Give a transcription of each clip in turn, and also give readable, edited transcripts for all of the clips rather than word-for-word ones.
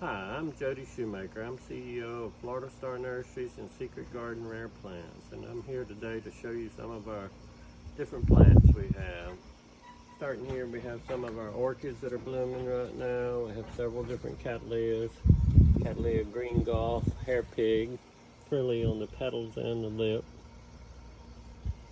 Hi, I'm Jodie Shoemaker. I'm CEO of Florida Star Nurseries and Secret Garden Rare Plants, and I'm here today to show you some of our different plants we have. Starting here, we have some of our orchids that are blooming right now. We have several different cattleyas. Cattleya green golf, hair pig, frilly on the petals and the lip.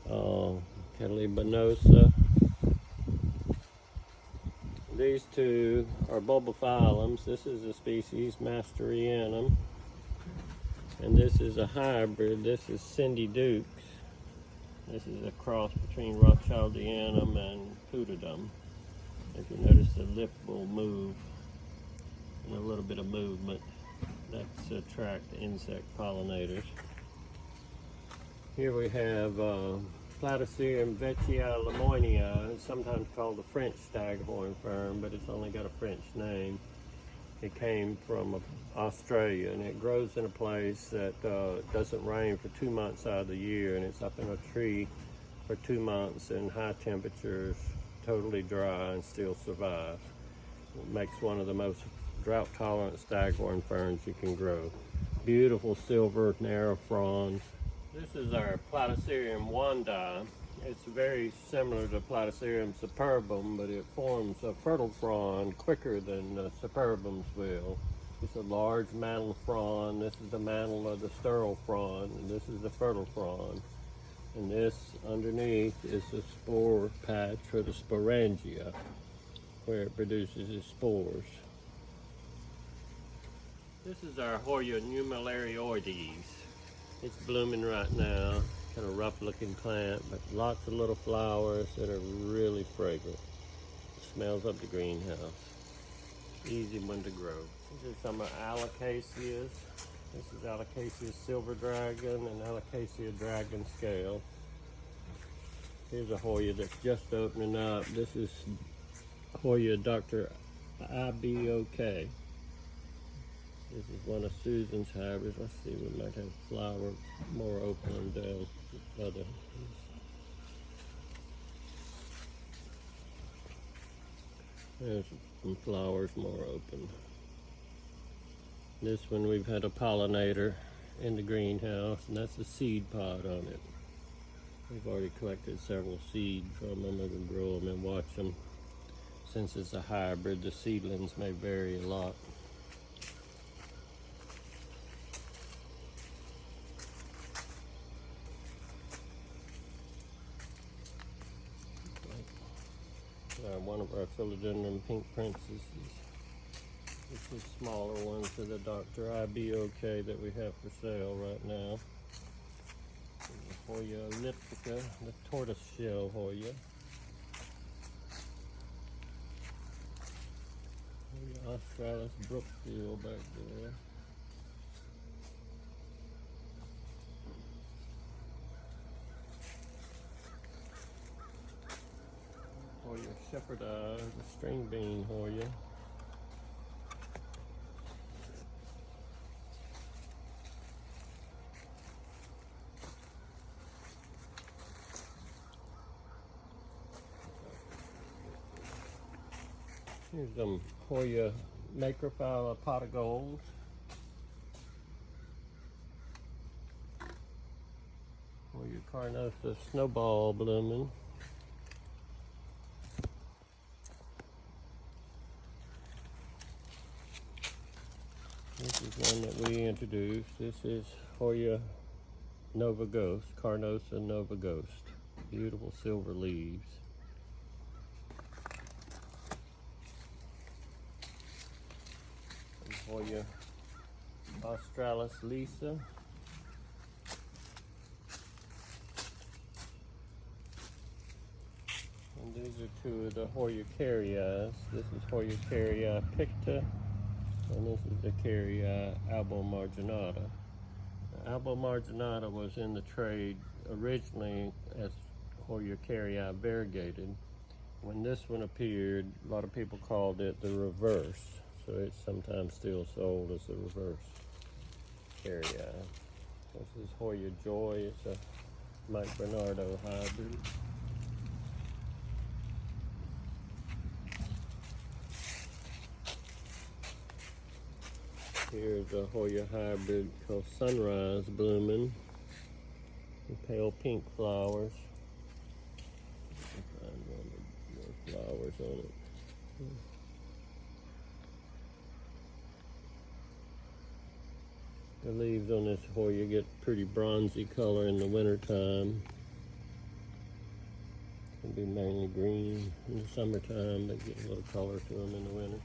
Cattleya bonosa. These two are bulbophyllums. This is a species, Masterianum. And this is a hybrid. This is Cindy Dukes. This is a cross between Rothschildianum and Putidum. If you notice, the lip will move, and a little bit of movement. That's to attract insect pollinators. Here we have Platycerium veitchii lemoinii. It's sometimes called the French staghorn fern, but it's only got a French name. It came from Australia, and it grows in a place that doesn't rain for 2 months out of the year, and it's up in a tree for 2 months in high temperatures, totally dry, and still survives. It makes one of the most drought-tolerant staghorn ferns you can grow. Beautiful silver narrow fronds. This is our Platycerium wandii. It's very similar to Platycerium superbum, but it forms a fertile frond quicker than superbums will. It's a large mantle frond. This is the mantle of the sterile frond, and this is the fertile frond. And this underneath is the spore patch for the sporangia, where it produces its spores. This is our Hoya numelarioides. It's blooming right now. Kind of rough looking plant, but lots of little flowers that are really fragrant. It smells up the greenhouse. Easy one to grow. These are some alocasias. This is Alocasia silver dragon and Alocasia dragon scale. Here's a Hoya that's just opening up. This is Hoya Dr. IBOK. This is one of Susan's hybrids. Let's see, we might have flower more open down other. There's some flowers more open. This one we've had a pollinator in the greenhouse, and that's a seed pod on it. We've already collected several seeds from them. We can grow them and watch them. Since it's a hybrid, the seedlings may vary a lot. One of our philodendron pink princesses. This is smaller ones to the Dr. IBOK that we have for sale right now. The Hoya elliptica, the tortoise shell Hoya. Hoya australis Brookfield back there. Hoya shepherdi, the string bean Hoya. Here's some Hoya macrophylla potagolds. Hoya carnosa snowball blooming. This is one that we introduced. This is Hoya Nova Ghost, Carnosa Nova Ghost. Beautiful silver leaves. And Hoya australis Lisa. And these are two of the Hoya carrii. This is Hoya carrii picta. And this is the carrii albomarginata. Albomarginata was in the trade originally as Hoya carrii variegated. When this one appeared, a lot of people called it the reverse. So it's sometimes still sold as the reverse carrii. This is Hoya Joy. It's a Mike Bernardo hybrid. Here's a Hoya hybrid called Sunrise blooming. The pale pink flowers. Find one with more flowers on it. The leaves on this Hoya get pretty bronzy color in the wintertime. It'll be mainly green in the summertime, but get a little color to them in the winter.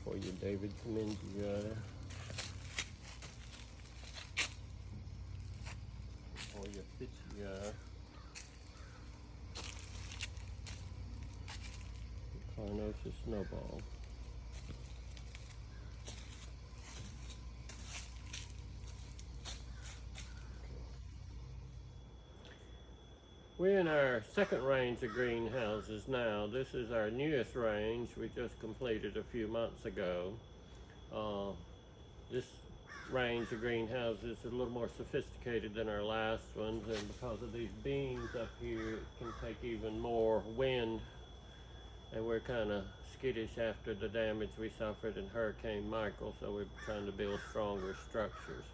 For your David Commendata. Or your Fitchia. Carnosa Snowball. We're in our second range of greenhouses now. This is our newest range we just completed a few months ago. This range of greenhouses is a little more sophisticated than our last ones, and because of these beams up here, it can take even more wind, and we're kind of skittish after the damage we suffered in Hurricane Michael, so we're trying to build stronger structures.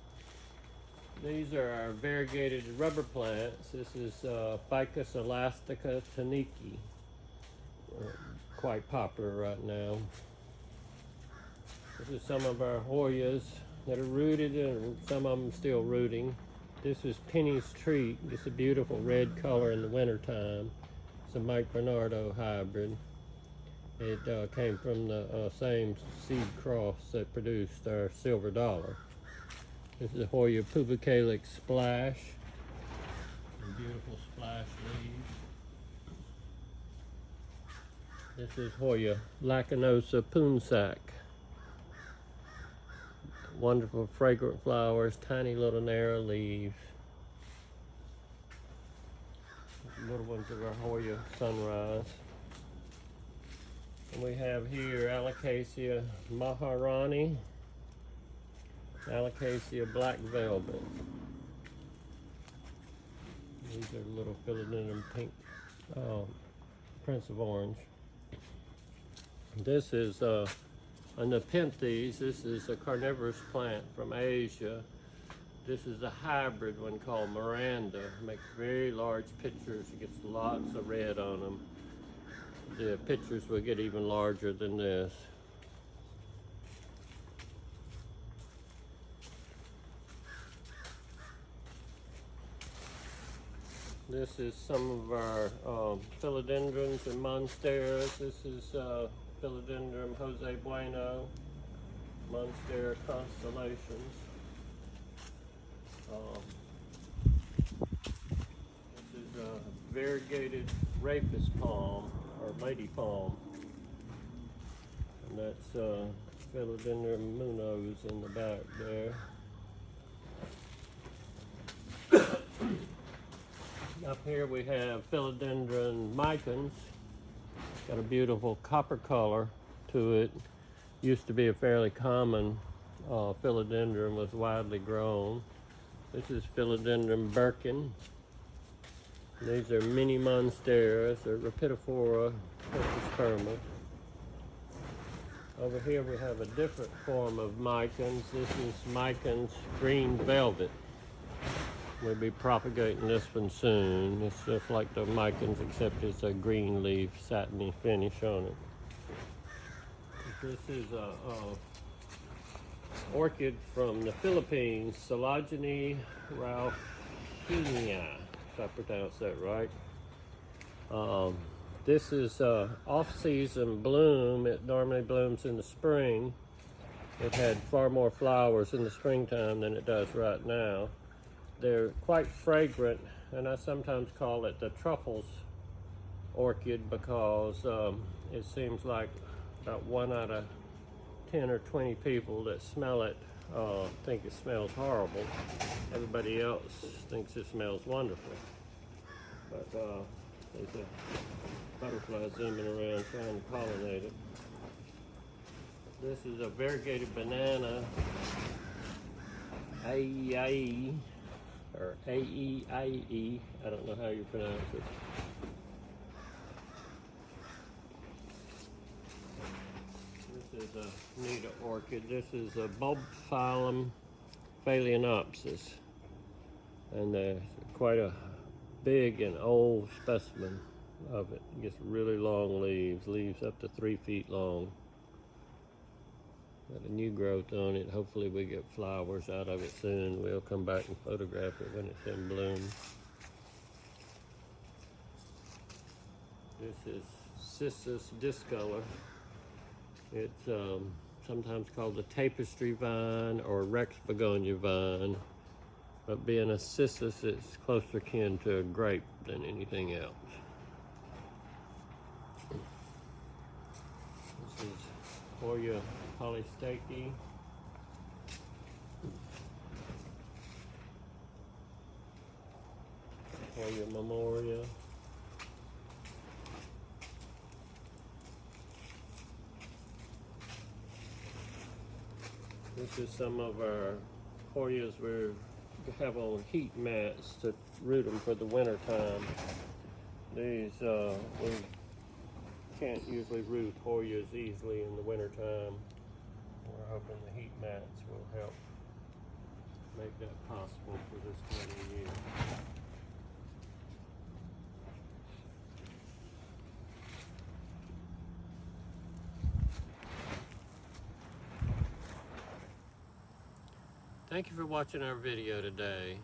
These are our variegated rubber plants. This is Ficus elastica taniki, quite popular right now. This is some of our Hoyas that are rooted, and some of them still rooting. This is Penny's Treat. It's a beautiful red color in the wintertime. It's a Mike Bernardo hybrid. It came from the same seed cross that produced our Silver Dollar. This is Hoya pubicalyx Splash. Beautiful splash leaves. This is Hoya lacanosa Poonsack. Wonderful fragrant flowers, tiny little narrow leaves. Little ones of our Hoya Sunrise. And we have here Alocasia Maharani. Alocasia Black Velvet. These are little philodendron pink, Prince of Orange. This is a Nepenthes. This is a carnivorous plant from Asia. This is a hybrid one called Miranda. Makes very large pictures. It gets lots of red on them. The pictures will get even larger than this. This is some of our philodendrons and monsteras. This is Philodendron Jose Bueno, Monstera Constellations. This is a variegated Rhapis palm, or lady palm. And that's Philodendron Munoz in the back there. Up here we have Philodendron Micans. Got a beautiful copper color to it. Used to be a fairly common philodendron, was widely grown. This is Philodendron Birkin. These are mini monsteras, they're Rapidophora pestisperma. Over here we have a different form of Micans. This is Micans Green Velvet. We'll be propagating this one soon. It's just like the Micans, except it's a green leaf, satiny finish on it. This is a orchid from the Philippines, Silogene rauhinia, if I pronounce that right. This is off-season bloom. It normally blooms in the spring. It had far more flowers in the springtime than it does right now. They're quite fragrant, and I sometimes call it the truffles orchid because it seems like about 1 out of 10 or 20 people that smell it think it smells horrible. Everybody else thinks it smells wonderful. But there's a butterfly zooming around trying to pollinate it. This is a variegated banana, Aie, or Aie, I don't know how you pronounce it. is a neat orchid. This is a Bulbophyllum phalaenopsis, and there's quite a big and old specimen of it. It gets really long leaves up to 3 feet long. Got a new growth on it. Hopefully we get flowers out of it soon. We'll come back and photograph it when it's in bloom. This is Cissus discolor. It's sometimes called the tapestry vine or Rex begonia vine. But being a cissus, it's closer kin to a grape than anything else. This is Hoya polystachyi. Hoya memoria. This is some of our Hoyas we have on heat mats to root them for the winter time. These we can't usually root Hoyas easily in the winter time. We're hoping the heat mats will help make that possible for this time of year. Thank you for watching our video today.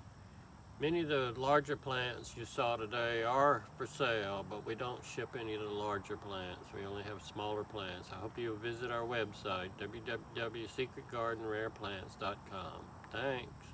Many of the larger plants you saw today are for sale, but we don't ship any of the larger plants. We only have smaller plants. I hope you'll visit our website, www.SecretGardenRarePlants.com. Thanks.